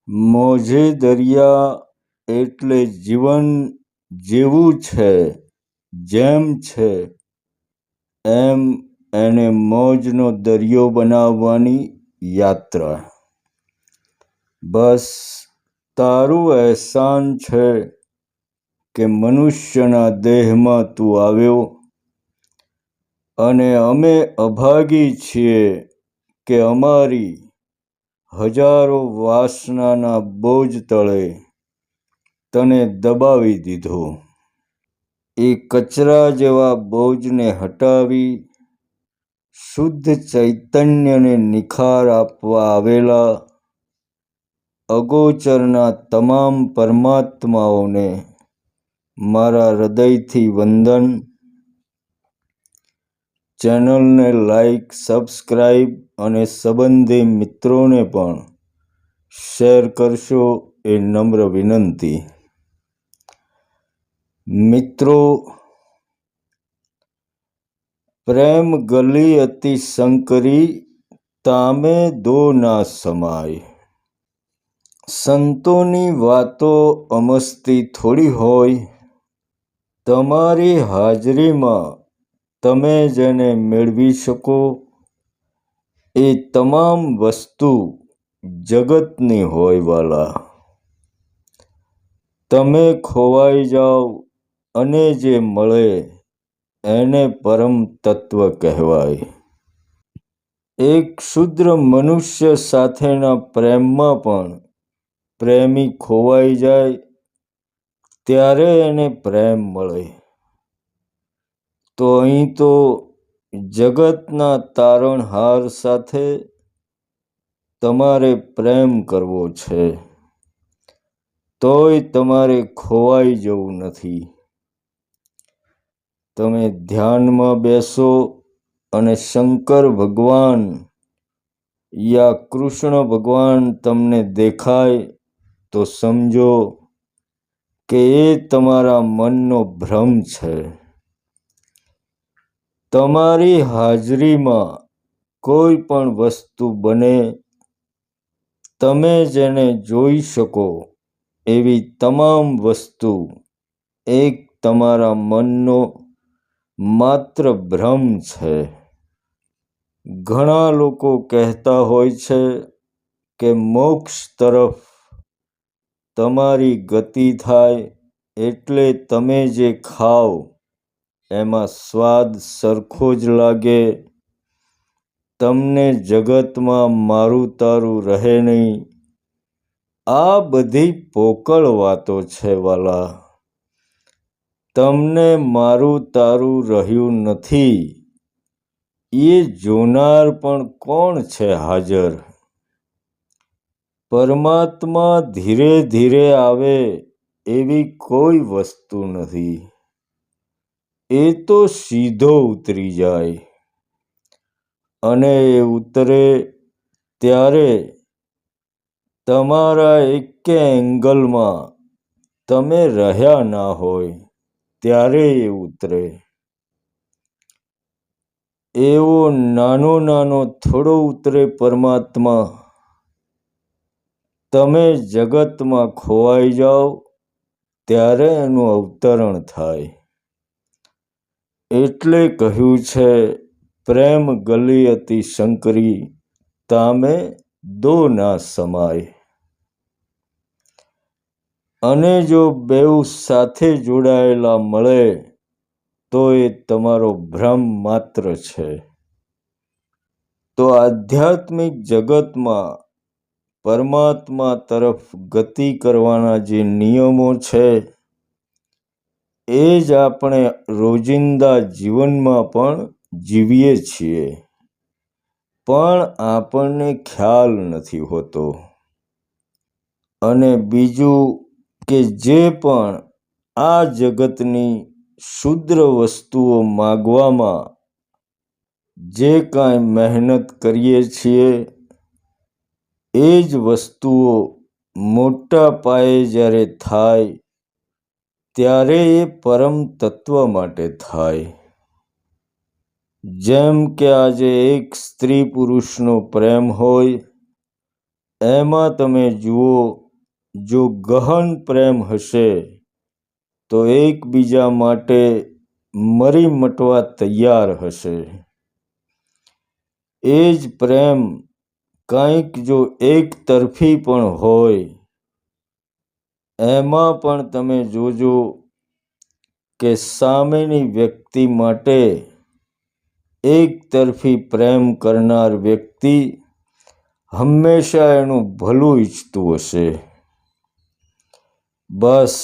મોજે દરિયા એટલે જીવન જેવું છે, જેમ છે એમ એને મોજનો દરિયો બનાવવાની યાત્રા. બસ તારું અહેસાન છે કે મનુષ્યના દેહમાં તું આવ્યો, અને અમે અભાગી છીએ કે અમારી હજારો વાસનાના બોજ તળે તને દબાવી દીધો. એ કચરા જેવા બોજને હટાવી શુદ્ધ ચૈતન્યને નિખાર આપવા આવેલા અગોચરના તમામ પરમાત્માઓને મારા હૃદયથી વંદન. ચેનલને લાઈક, સબસ્ક્રાઈબ અને સંબંધી મિત્રોને પણ શેર કરશો એ નમ્ર વિનંતી. મિત્રો, પ્રેમ ગલી અતિ સંકરી, તામે દો ના સમાય. સંતોની વાતો અમસ્તી થોડી હોય. તમારી હાજરીમાં તમે જેને મેળવી શકો એ તમામ વસ્તુ જગતની હોય વાલા. તમે ખોવાઈ જાઓ અને જે મળે એને પરમ તત્વ કહેવાય. એક ક્ષુદ્ર મનુષ્ય સાથેના પ્રેમમાં પણ પ્રેમી ખોવાઈ જાય ત્યારે એને પ્રેમ મળે. તો અહીં તો જગતના તારણહાર સાથે તમારે પ્રેમ કરવો છે, તોય તમારે ખોવાઈ જવું નથી. તમે ધ્યાનમાં બેસો અને શંકર ભગવાન યા કૃષ્ણ ભગવાન તમને દેખાય તો સમજો કે એ તમારા મનનો ભ્રમ છે. તમારી હાજરીમાં કોઈ પણ વસ્તુ બને, તમે જેને જોઈ શકો એવી તમામ વસ્તુ એક તમારા મનનો માત્ર ભ્રમ છે. ઘણા લોકો કહેતા હોય છે કે મોક્ષ તરફ તમારી ગતિ થાય એટલે તમે જે ખાઓ એમાં સ્વાદ સરખો જ લાગે, તમને જગતમાં મારું તારું રહે નહીં. આ બધી પોકળ વાતો છે વાલા. તમને મારું તારું રહ્યું નથી એ જોનાર પણ કોણ છે હાજર? પરમાત્મા ધીરે ધીરે આવે એવી કોઈ વસ્તુ નથી. એ તો સીધો ઉતરી જાય, અને એ ઉતરે ત્યારે તમારા એકે એંગલમાં તમે રહ્યા ના હોય ત્યારે એ ઉતરે. એવો નાનો નાનો થોડો ઉતરે પરમાત્મા. તમે જગતમાં ખોવાઈ જાઓ ત્યારે એનું અવતરણ થાય. એટલે કહ્યું છે પ્રેમ ગલી અતિ સંકરી, તામે દો ના સમાય. અને જો બેઉ સાથે જોડાયેલા મળે તો એ તમારો ભ્રમ માત્ર છે. તો આધ્યાત્મિક જગતમાં પરમાત્મા તરફ ગતિ કરવાના જે નિયમો છે એ જ આપણે રોજિંદા જીવનમાં પણ જીવીએ છીએ, પણ આપણને ખ્યાલ નથી હોતો. અને બીજું કે જે પણ આ જગતની ક્ષુદ્ર વસ્તુઓ માગવામાં જે કાંઈ મહેનત કરીએ છીએ એ જ વસ્તુઓ મોટા પાયે જ્યારે થાય ત્યારે એ પરમ તત્વ માટે થાય. જેમ કે આજે એક સ્ત્રી પુરુષનો પ્રેમ હોય એમાં તમે જુઓ, જો ગહન પ્રેમ હશે તો એકબીજા માટે મરી મટવા તૈયાર હશે. એ જ પ્રેમ કંઈક જો એક તરફી પણ હોય, એમાં પણ તમે જોજો કે સામેની વ્યક્તિ માટે એક તરફી પ્રેમ કરનાર વ્યક્તિ હંમેશા એનું ભલું ઈચ્છતું હશે. બસ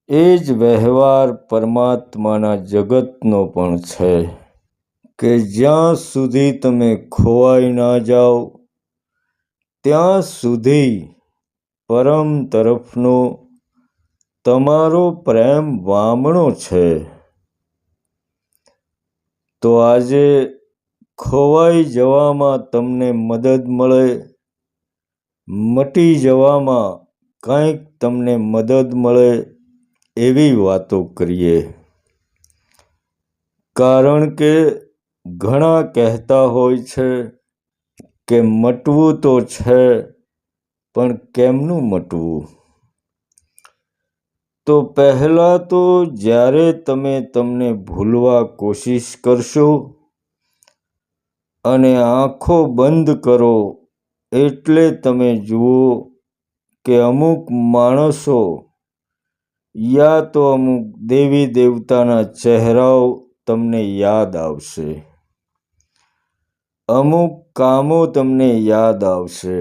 એ જ વ્યવહાર પરમાત્માના જગતનો પણ છે કે જ્યાં સુધી તમે ખોવાઈ ના જાઓ ત્યાં સુધી પરમ તરફનો તમારો પ્રેમ વામણો છે. તો આજે ખોવાઈ જવામાં તમને મદદ મળે, મટી જવામાં કંઈક તમને મદદ મળે એવી વાતો કરીએ. કારણ કે ઘણા કહેતા હોય છે કે મટવું તો છે, પણ કેમનું મટવું? તો પહેલાં તો જ્યારે તમે તમને ભૂલવા કોશિશ કરશો અને આંખો બંધ કરો એટલે તમે જુઓ કે અમુક માણસો યા તો અમુક દેવી દેવતાના ચહેરાઓ તમને યાદ આવશે, અમુક કામો તમને યાદ આવશે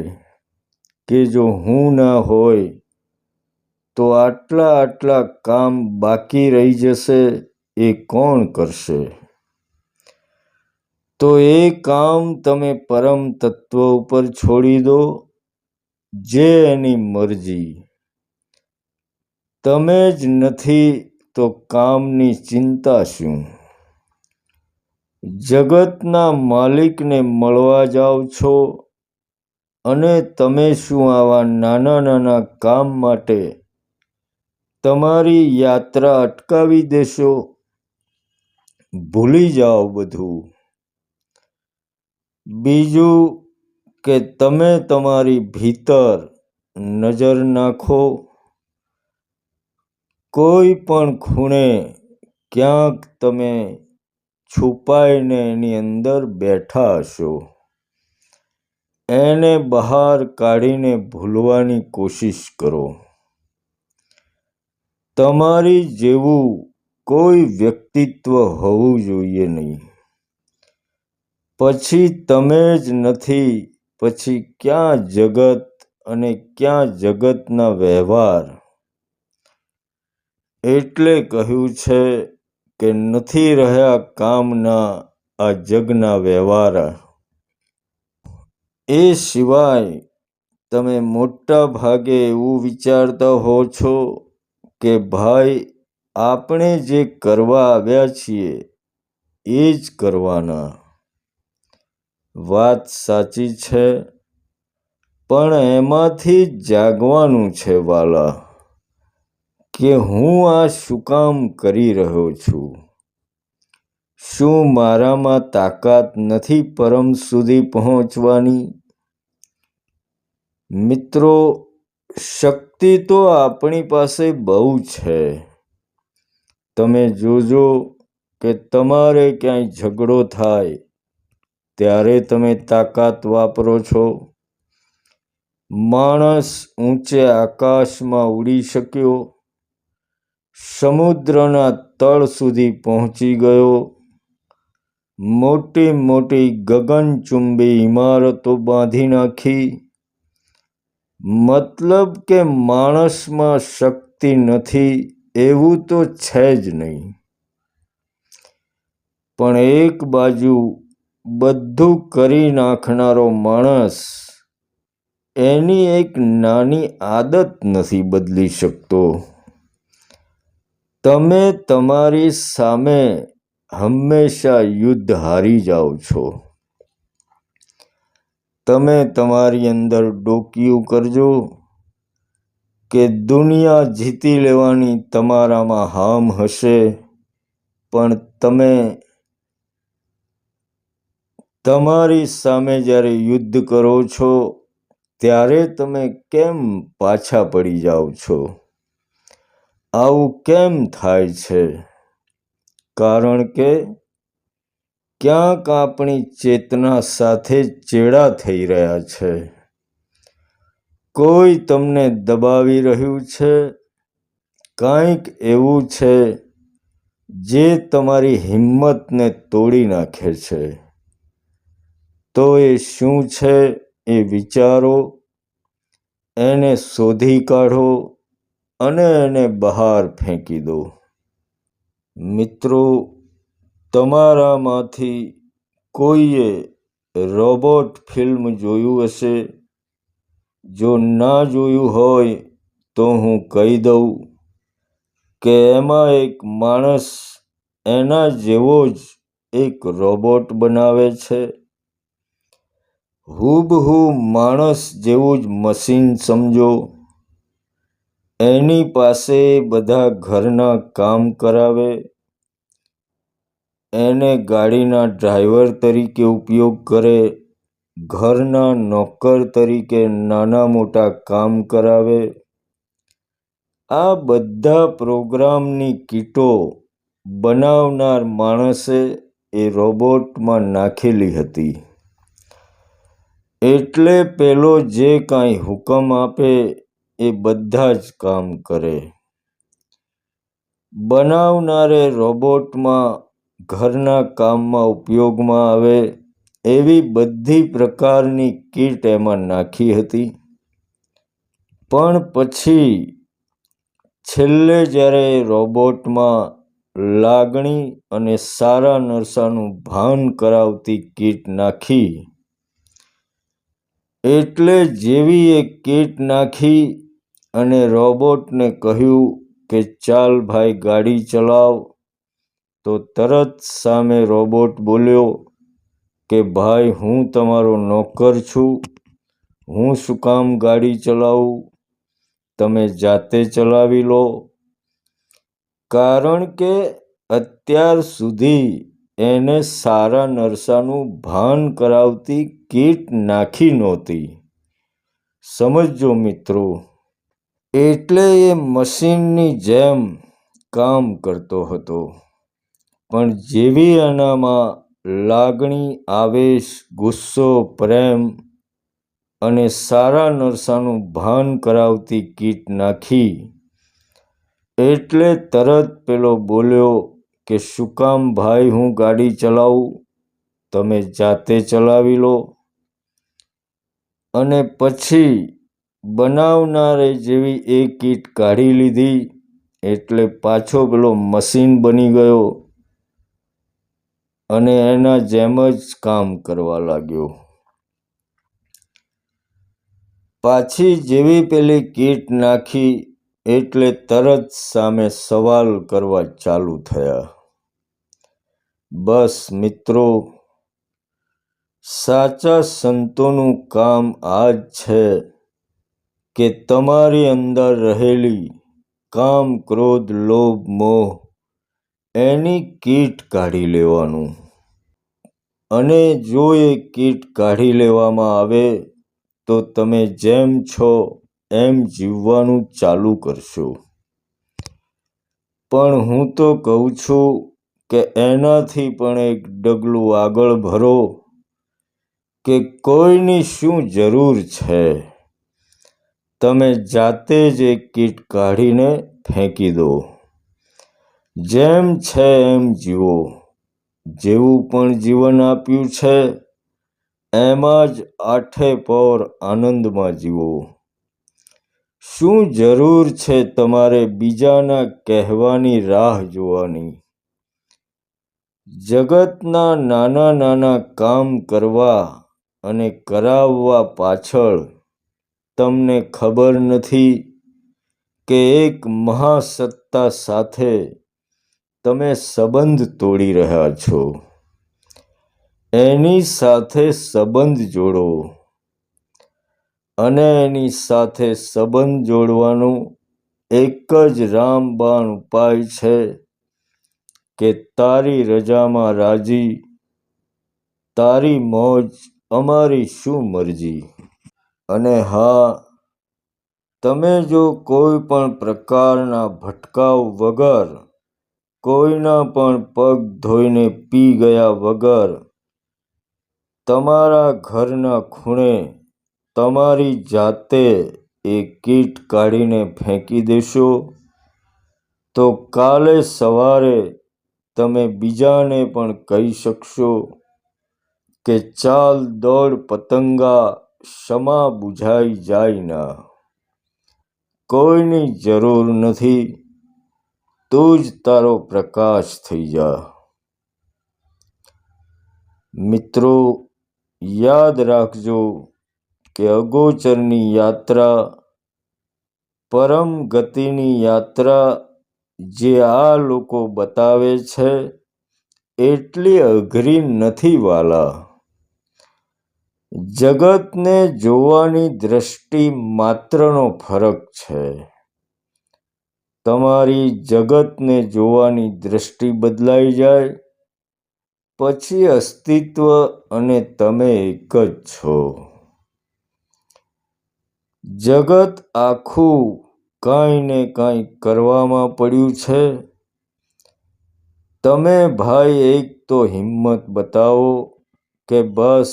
કે જો હું ના હોય તો આટલા કામ બાકી રહી જશે, એ કોણ કરશે? તો એ કામ તમે પરમ તત્વ ઉપર છોડી દો, જે એની મરજી. તમે જ નથી તો કામની ચિંતા શું? જગતના માલિકને મળવા જાઓ છો અને તમે શું આવા નાના કામ માટે તમારી યાત્રા અટકાવી દેશો? ભૂલી જાઓ બધું. બીજું કે તમે તમારી ભીતર નજર નાખો, કોઈ પણ ખૂણે ક્યાંક તમે છુપાઈને એની અંદર બેઠા હશો. એને બહાર કાઢીને ભૂલવાની કોશિશ કરો. તમારી જેવું કોઈ વ્યક્તિત્વ હોવું જોઈએ નહીં. પછી તમે જ નથી, પછી ક્યાં જગત અને ક્યાં જગતના વ્યવહાર? એટલે કહ્યું છે કે નથી રહ્યા કામના આ જગના વ્યવહાર. એ સિવાય તમે મોટા ભાગે એવું વિચારતા હો છો કે ભાઈ આપણે જે કરવા આવ્યા છીએ એ જ કરવાના. વાત સાચી છે, પણ એમાંથી જાગવાનું છે વાલા, કે હું આ શું કામ કરી રહ્યો છું? શું મારામાં તાકાત નથી પરમ સુધી પહોંચવાની? મિત્રો, શક્તિ તો આપણી પાસે બહુ છે. તમે જોજો કે તમારે ક્યાંય ઝઘડો થાય ત્યારે તમે તાકાત વાપરો છો. માણસ ઊંચે આકાશમાં ઉડી શક્યો, સમુદ્રના તળ સુધી પહોંચી ગયો, મોટી મોટી ગગનચુંબી ઇમારતો બાંધી નાખી. મતલબ કે માણસમાં શક્તિ નથી એવું તો છે જ નહીં. પણ એક બાજુ બધું કરી નાખનારો માણસ એની એક નાની આદત નથી બદલી શકતો. તમે તમારી સામે હંમેશા યુદ્ધ હારી જાઓ છો. તમે તમારી અંદર ડોકિયું કરજો કે દુનિયા જીતી લેવાની તમારામાં હામ હશે, પણ તમે તમારી સામે જ્યારે યુદ્ધ કરો છો ત્યારે તમે કેમ પાછા પડી જાઓ છો? આવું કેમ થાય છે? કારણ કે ક્યાંક આપણી ચેતના સાથે ચેડા થઈ રહ્યા છે. કોઈ તમને દબાવી રહ્યું છે. કંઈક એવું છે જે તમારી હિંમતને તોડી નાખે છે. તો એ શું છે એ વિચારો, એને શોધી કાઢો અને એને બહાર ફેંકી દો. મિત્રો, તમારામાંથી કોઈએ રોબોટ ફિલ્મ જોયું હશે. જો ના જોયું હોય તો હું કહી દઉં કે એમાં એક માણસ એના જેવો જ એક રોબોટ બનાવે છે. હૂબહૂ માણસ જેવું જ મશીન સમજો. એની પાસે બધા ઘરના કામ કરાવે, એને ગાડીના ડ્રાઈવર તરીકે ઉપયોગ કરે, ઘરના નોકર તરીકે નાના મોટા કામ કરાવે. આ બધા પ્રોગ્રામની કીટો બનાવનાર માણસે એ રોબોટમાં નાખેલી હતી. એટલે પેલો જે કાંઈ હુકમ આપે એ બધા જ કામ કરે. બનાવનારે રોબોટમાં ઘરના કામમાં ઉપયોગમાં આવે એવી બધી પ્રકારની કીટ એમાં નાખી હતી. પણ પછી છેલ્લે જ્યારે રોબોટમાં લાગણી અને સારા નરસાનું ભાન કરાવતી કીટ નાખી, એટલે જેવી એ કીટ નાખી અને રોબોટને કહ્યું કે ચાલ ભાઈ ગાડી ચલાવ, તો તરત સામે રોબોટ બોલ્યો કે ભાઈ હું તમારો નોકર છું, હું શું કામ ગાડી ચલાવું, તમે જાતે ચલાવી લો. કારણ કે અત્યાર સુધી એને સારા નરસાનું ભાન કરાવતી કીટ નાખી નહોતી. સમજો મિત્રો. એટલે એ મશીનની જેમ કામ કરતો હતો. પણ જેવી એનામાં લાગણી, આવેશ, ગુસ્સો, પ્રેમ અને સારા નરસાનું ભાન કરાવતી કીટ નાખી, એટલે તરત પેલો બોલ્યો કે શું કામ ભાઈ હું ગાડી ચલાવું, તમે જાતે ચલાવી લો. અને પછી બનાવનારે જેવી એ કીટ કાઢી લીધી એટલે પાછો પેલો મશીન બની ગયો અને એના જેમ જ કામ કરવા લાગ્યો. પાછી જેવી પેલી કીટ નાખી એટલે તરત સામે સવાલ કરવા ચાલુ થયા. બસ મિત્રો, સાચા સંતોનું કામ આ જ છે કે તમારી અંદર રહેલી કામ, ક્રોધ, લોભ, મોહ એની કીટ કાઢી લેવાનું. અને જો એ કીટ કાઢી લેવામાં આવે તો તમે જેમ છો એમ જીવવાનું ચાલુ કરશો. પણ હું તો કહું છું કે એનાથી પણ એક ડગલું આગળ ભરો કે કોઈની શું જરૂર છે. તમે જાતે જ એક કીટ કાઢીને ફેંકી દો. જેમ છે એમ જીવો. જેવું પણ જીવન આપ્યું છે એમાં જ આઠે પહોર આનંદમાં જીવો. શું જરૂર છે તમારે બીજાના કહેવાની રાહ જોવાની? જગતના નાના નાના કામ કરવા અને કરાવવા પાછળ તમને ખબર નથી કે એક મહાસત્તા સાથે તમે સંબંધ તોડી રહ્યા છો. એની સાથે સંબંધ જોડો. અને એની સાથે સંબંધ જોડવાનું એક જ રામબાણ ઉપાય છે કે તારી રજામાં રાજી, તારી મોજ અમારી શું મરજી. અને હા, તમે જો કોઈ પણ પ્રકારના ભટકાવ વગર, કોઈના પણ પગ ધોઈને પી ગયા વગર તમારા ઘરના ખૂણે તમારી જાતે એ કીટ કાઢીને ફેંકી દેશો, તો કાલે સવારે તમે બીજાને પણ કહી શકશો કે ચાલ દોડ પતંગા, શમા બુઝાઈ જાય ના. કોઈની જરૂર નથી, તું જ તારો પ્રકાશ થઈ જા. મિત્રો, યાદ રાખજો કે અગોચરની યાત્રા, પરમ ગતિની યાત્રા જે આ લોકો બતાવે છે એટલી અઘરી નથી વાલા. જગતને જોવાની દ્રષ્ટિ માત્રનો ફરક છે. તમારી જગતને જોવાની દ્રષ્ટિ બદલાઈ જાય પછી અસ્તિત્વ અને તમે એક જ છો. જગત આખું કાંઈ ને કાંઈ કરવામાં પડ્યું છે. તમે ભાઈ એક તો હિંમત બતાવો કે બસ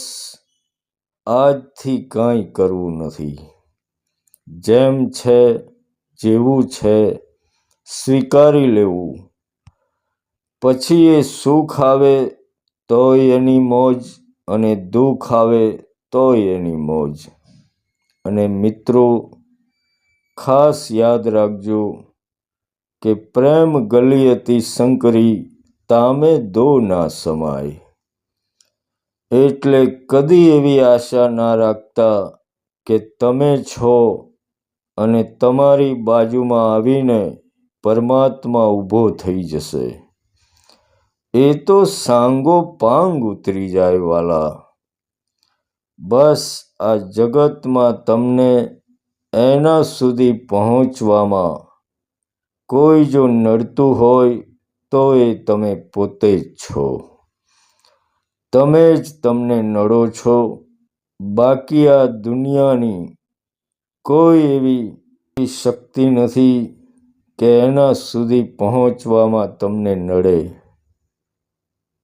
આજથી કાંઈ કરવું નથી, જેમ છે જેવું છે સ્વીકારી લેવું. પછી એ સુખ આવે તોય એની મોજ અને દુઃખ આવે તોય એની મોજ. અને મિત્રો, ખાસ યાદ રાખજો કે પ્રેમ ગલી અતિ સંકરી, તામે દો ના સમાય. એટલે કદી એવી આશા ના રાખતા કે તમે છો અને તમારી બાજુમાં આવીને પરમાત્મા ઊભો થઈ જશે. એ તો સાંગો પાંગ ઉતરી જાય વાલા. બસ આ જગતમાં તમને એના સુધી પહોંચવામાં કોઈ જો નડતું હોય તો એ તમે પોતે જ છો. તમે જ તમને નડો છો. બાકી આ દુનિયાની કોઈ એવી શક્તિ નથી કે એના સુધી પહોંચવામાં તમને નડે.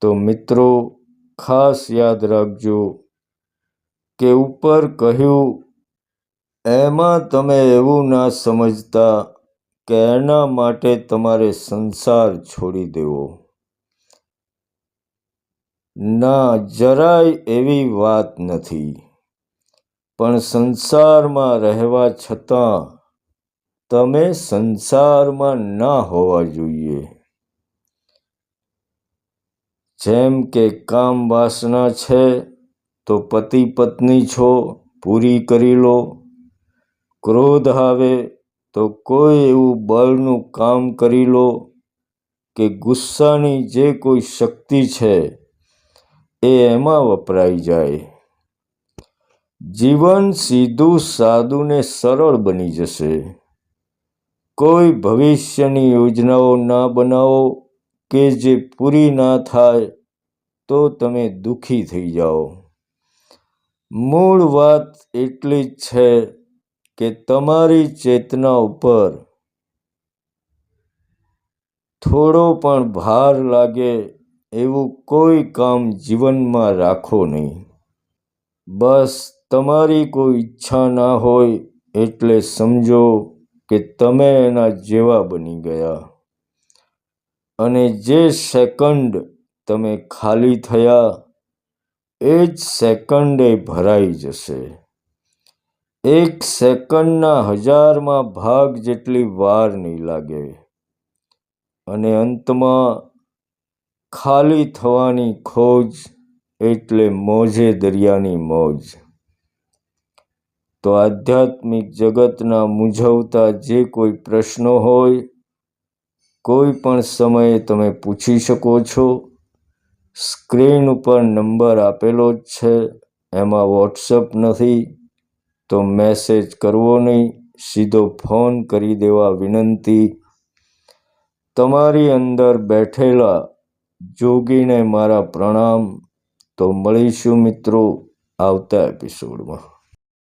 તો મિત્રો, ખાસ યાદ રાખજો કે ઉપર કહ્યું એમાં તમે એવું ના સમજતા કે એના માટે તમારે સંસાર છોડી દેવો. ના, જરાય એવી વાત નથી. પણ સંસારમાં રહેવા છતાં તમે સંસારમાં ના હોવા જોઈએ. જેમ કે કામ વાસના છે તો પતિ પત્ની છો, પૂરી કરી લો. ક્રોધ આવે તો કોઈ એવું બળનું કામ કરી લો કે ગુસ્સાની જે કોઈ શક્તિ છે એ એમાં વપરાઈ જાય. જીવન સીધું સાદું ને સરળ બની જશે. કોઈ ભવિષ્યની યોજનાઓ ના બનાવો કે જે પૂરી ના થાય તો તમે દુઃખી થઈ જાઓ. મૂળ વાત એટલી જ છે કે તમારી ચેતના ઉપર થોડો પણ ભાર લાગે એવું કોઈ કામ જીવનમાં રાખો નહીં. બસ તમારી કોઈ ઈચ્છા ના હોય એટલે સમજો કે તમે એના જેવા બની ગયા. અને જે સેકન્ડ તમે ખાલી થયા એ જ સેકન્ડે ભરાઈ જશે. એક સેકન્ડના 1000માં ભાગ જેટલી વાર નહીં લાગે. અને અંતમાં ખાલી થવાની ખોજ એટલે મોજે દરિયાની મોજ. તો આધ્યાત્મિક જગતના મૂંઝવતા જે કોઈ પ્રશ્નો હોય કોઈ પણ સમયે તમે પૂછી શકો છો. સ્ક્રીન ઉપર નંબર આપેલો જ છે, એમાં વોટ્સઅપ નથી તો મેસેજ કરવો નહીં, સીધો ફોન કરી દેવા વિનંતી. તમારી અંદર બેઠેલા જોગીને મારા પ્રણામ. તો મળીશું મિત્રો આવતા એપિસોડમાં.